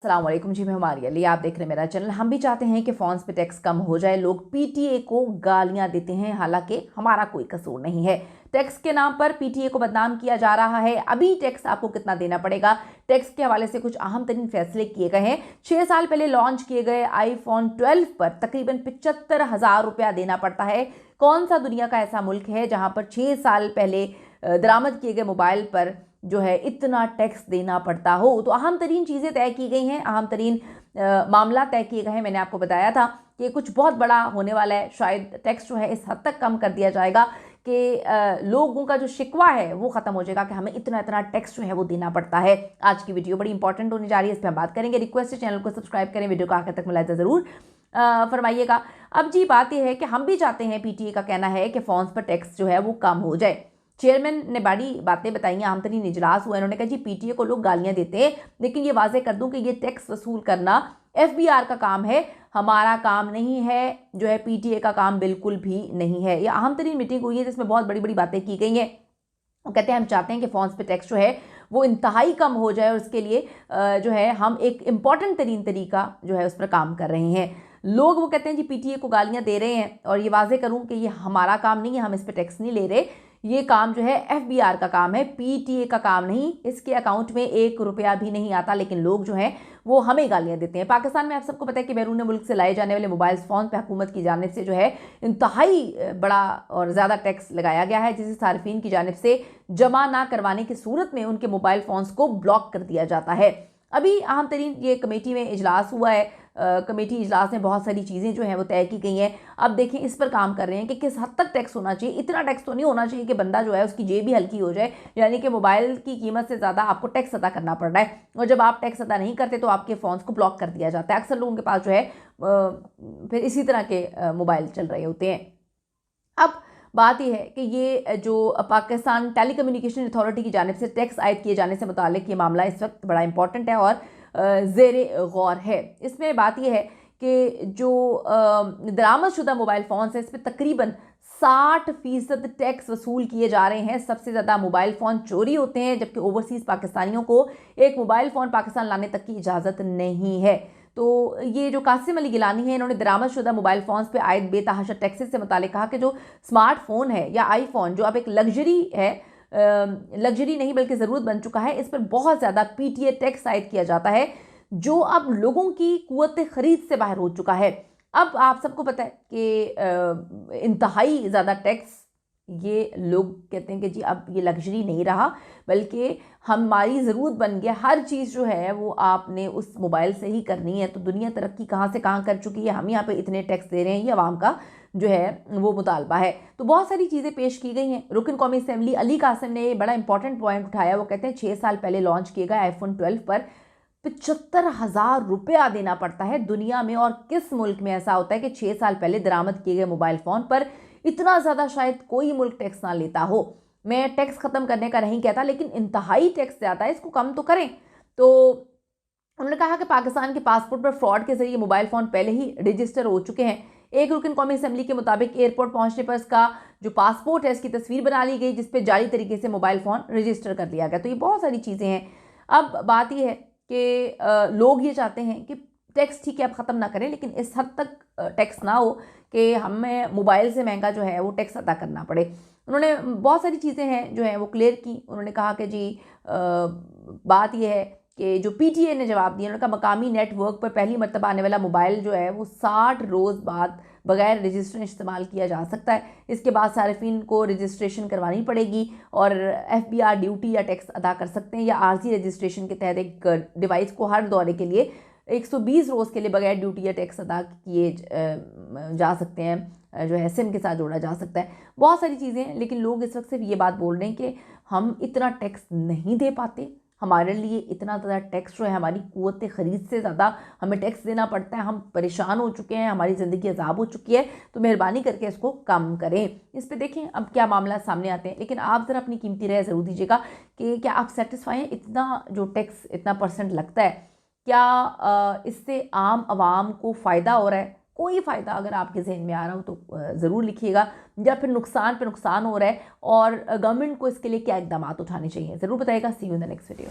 अस्सलाम वालेकुम जी, मैं हमारी अली, आप देख रहे हैं मेरा चैनल। हम भी चाहते हैं कि फ़ोन्स पे टैक्स कम हो जाए। लोग पीटीए को गालियां देते हैं, हालांकि हमारा कोई कसूर नहीं है। टैक्स के नाम पर पीटीए को बदनाम किया जा रहा है। अभी टैक्स आपको कितना देना पड़ेगा, टैक्स के हवाले से कुछ अहम तरीन फैसले किए गए हैं। 6 साल पहले लॉन्च किए गए आईफोन 12 पर तकरीबन 75,000 रुपया देना पड़ता है। कौन सा दुनिया का ऐसा मुल्क है जहां पर 6 साल पहले दरामद किए गए मोबाइल पर जो है इतना टैक्स देना पड़ता हो। तो अहम तरीन चीज़ें तय की गई हैं, अहम तरीन मामला तय किए गए हैं। मैंने आपको बताया था कि कुछ बहुत बड़ा होने वाला है। शायद टैक्स जो है इस हद तक कम कर दिया जाएगा कि लोगों का जो शिकवा है वो ख़त्म हो जाएगा कि हमें इतना इतना टैक्स जो है वो देना पड़ता है। आज की वीडियो बड़ी इंपॉर्टेंट होने जा रही है, इस पर हम बात करेंगे। रिक्वेस्ट है चैनल को सब्सक्राइब करें, वीडियो को आखिर तक मुलाहिजा ज़रूर फरमाइएगा। अब जी बात यह है कि हम भी चाहते हैं, पीटीए का कहना है कि फ़ोन्स पर टैक्स जो है वो कम हो जाए। चेयरमैन ने बड़ी बातें बताई, आम तरीन इजलास हुआ। इन्होंने कहा जी पीटीए को लोग गालियां देते हैं, लेकिन ये वाजे कर दूं कि ये टैक्स वसूल करना एफबीआर का काम है, हमारा काम नहीं है। जो है पीटीए का काम बिल्कुल भी नहीं है। यह अहम तरीन मीटिंग हुई है जिसमें बहुत बड़ी बड़ी बातें की गई हैं। वो कहते हैं हम चाहते हैं कि फ़ोन्स पे टैक्स जो है वो इंतहाई कम हो जाए और उसके लिए जो है हम एक इम्पॉर्टेंट तरीन तरीका जो है उस पर काम कर रहे हैं। लोग वो कहते हैं जी पीटीए को गालियां दे रहे हैं, और ये वाजे करूं कि ये हमारा काम नहीं है, हम इस पर टैक्स नहीं ले रहे। ये काम जो है एफबीआर का काम है, पीटीए का काम नहीं। इसके अकाउंट में 1 रुपया भी नहीं आता, लेकिन लोग जो हैं वो हमें गालियां देते हैं। पाकिस्तान में आप सबको पता है कि बैरून मुल्क से लाए जाने वाले मोबाइल फ़ोन पे हुकूमत की जानिब से जो है इंतहाई बड़ा और ज़्यादा टैक्स लगाया गया है, जिसे सार्फिन की जानिब से जमा ना करवाने की सूरत में उनके मोबाइल फ़ोन्स को ब्लॉक कर दिया जाता है। अभी अहम तरीन ये कमेटी में इजलास हुआ है। कमेटी इजलास में बहुत सारी चीज़ें जो हैं वो तय की गई हैं। अब देखें, इस पर काम कर रहे हैं कि किस हद तक टैक्स होना चाहिए। इतना टैक्स तो नहीं होना चाहिए कि बंदा जो है उसकी जेब भी हल्की हो जाए, यानी कि मोबाइल की कीमत से ज़्यादा आपको टैक्स अदा करना पड़ रहा है, और जब आप टैक्स अदा नहीं करते तो आपके फ़ोन्स को ब्लॉक कर दिया जाता है। अक्सर लोगों के पास जो है फिर इसी तरह के मोबाइल चल रहे होते हैं। अब बात यह है कि ये जो पाकिस्तान टेली कम्युनिकेशन अथॉरिटी की जानिब से टैक्स आयद किए जाने से मुतालिक ये मामला इस वक्त बड़ा इंपॉर्टेंट है और ज़ेरे गौर है। इसमें बात यह है कि जो दरामदशुदा मोबाइल फ़ोन है इस पर तकरीबन 60% टैक्स वसूल किए जा रहे हैं। सबसे ज़्यादा मोबाइल फ़ोन चोरी होते हैं, जबकि ओवरसीज़ पाकिस्तानियों को एक मोबाइल फ़ोन पाकिस्तान लाने तक की इजाज़त नहीं है। तो ये जो कासिम अली गिलानी है, इन्होंने दरामदशुदा मोबाइल फ़ोन्स पे आयद बेतहाशा टैक्सेस से मुतालिक कहा कि जो स्मार्टफोन है या आईफोन जो अब एक लग्जरी है, लग्जरी नहीं बल्कि ज़रूरत बन चुका है, इस पर बहुत ज़्यादा पीटीए टैक्स आयद किया जाता है, जो अब लोगों की कुव्वत ख़रीद से बाहर हो चुका है। अब आप सबको पता है कि इंतहाई ज़्यादा टैक्स, ये लोग कहते हैं कि जी अब ये लग्जरी नहीं रहा बल्कि हमारी ज़रूरत बन गया। हर चीज़ जो है वो आपने उस मोबाइल से ही करनी है। तो दुनिया तरक्की कहाँ से कहाँ कर चुकी है, हम यहाँ पे इतने टैक्स दे रहे हैं, ये आवाम का जो है वो मुतालबा है। तो बहुत सारी चीज़ें पेश की गई हैं। रुकन कौमी असम्बली अली कासिम ने बड़ा इंपॉर्टेंट पॉइंट उठाया। वो कहते हैं 6 साल पहले लॉन्च किए गए आईफोन 12 पर 75,000 रुपया देना पड़ता है। दुनिया में और किस मुल्क में ऐसा होता है कि 6 साल पहले दरामद किए गए मोबाइल फ़ोन पर इतना ज़्यादा शायद कोई मुल्क टैक्स ना लेता हो। मैं टैक्स ख़त्म करने का नहीं कहता, लेकिन इंतहाई टैक्स ज़्यादा है, इसको कम तो करें। तो उन्होंने कहा कि पाकिस्तान के पासपोर्ट पर फ्रॉड के जरिए मोबाइल फ़ोन पहले ही रजिस्टर हो चुके हैं। एक रुकन कौमी असम्बली के मुताबिक एयरपोर्ट पहुंचने पर इसका जो पासपोर्ट है इसकी तस्वीर बना ली गई, जिसपे जाली तरीके से मोबाइल फ़ोन रजिस्टर कर लिया गया। तो ये बहुत सारी चीज़ें हैं। अब बात यह है कि लोग ये चाहते हैं कि टैक्स ठीक है आप ख़त्म ना करें, लेकिन इस हद तक टैक्स ना हो कि हमें मोबाइल से महंगा जो है वो टैक्स अदा करना पड़े। उन्होंने बहुत सारी चीज़ें हैं जो हैं वो क्लियर की। उन्होंने कहा कि जी बात यह है कि जो पीटीए ने जवाब दिया, उन्होंने कहा मकामी नेटवर्क पर पहली मरतबा आने वाला मोबाइल जो है वो 60 रोज़ बाद बगैर रजिस्ट्रेशन इस्तेमाल किया जा सकता है। इसके बाद सार्फिन को रजिस्ट्रेशन करवानी पड़ेगी और एफबीआर ड्यूटी या टैक्स अदा कर सकते हैं, या आर्जी रजिस्ट्रेशन के तहत एक डिवाइस को हर दौरे के लिए 120 रोज़ के लिए बगैर ड्यूटी या टैक्स अदा किए जा सकते हैं, जो है सिम के साथ जोड़ा जा सकता है। बहुत सारी चीज़ें हैं, लेकिन लोग इस वक्त सिर्फ ये बात बोल रहे हैं कि हम इतना टैक्स नहीं दे पाते, हमारे लिए इतना ज़्यादा टैक्स जो है हमारी कुव्वत ख़रीद से ज़्यादा हमें टैक्स देना पड़ता है, हम परेशान हो चुके हैं, हमारी ज़िंदगी अज़ाब हो चुकी है, तो मेहरबानी करके इसको कम करें। इस पे देखें अब क्या मामला सामने आते हैं, लेकिन आप ज़रा अपनी कीमती राय ज़रूर दीजिएगा कि क्या आप सेटिस्फाई हैं। इतना जो टैक्स इतना परसेंट लगता है, क्या इससे आम आवाम को फ़ायदा हो रहा है? कोई फ़ायदा अगर आपके जहन में आ रहा हो तो ज़रूर लिखिएगा, या फिर नुकसान पे नुकसान हो रहा है और गवर्नमेंट को इसके लिए क्या इकदाम उठाने चाहिए ज़रूर बताइएगा। See you in the next video.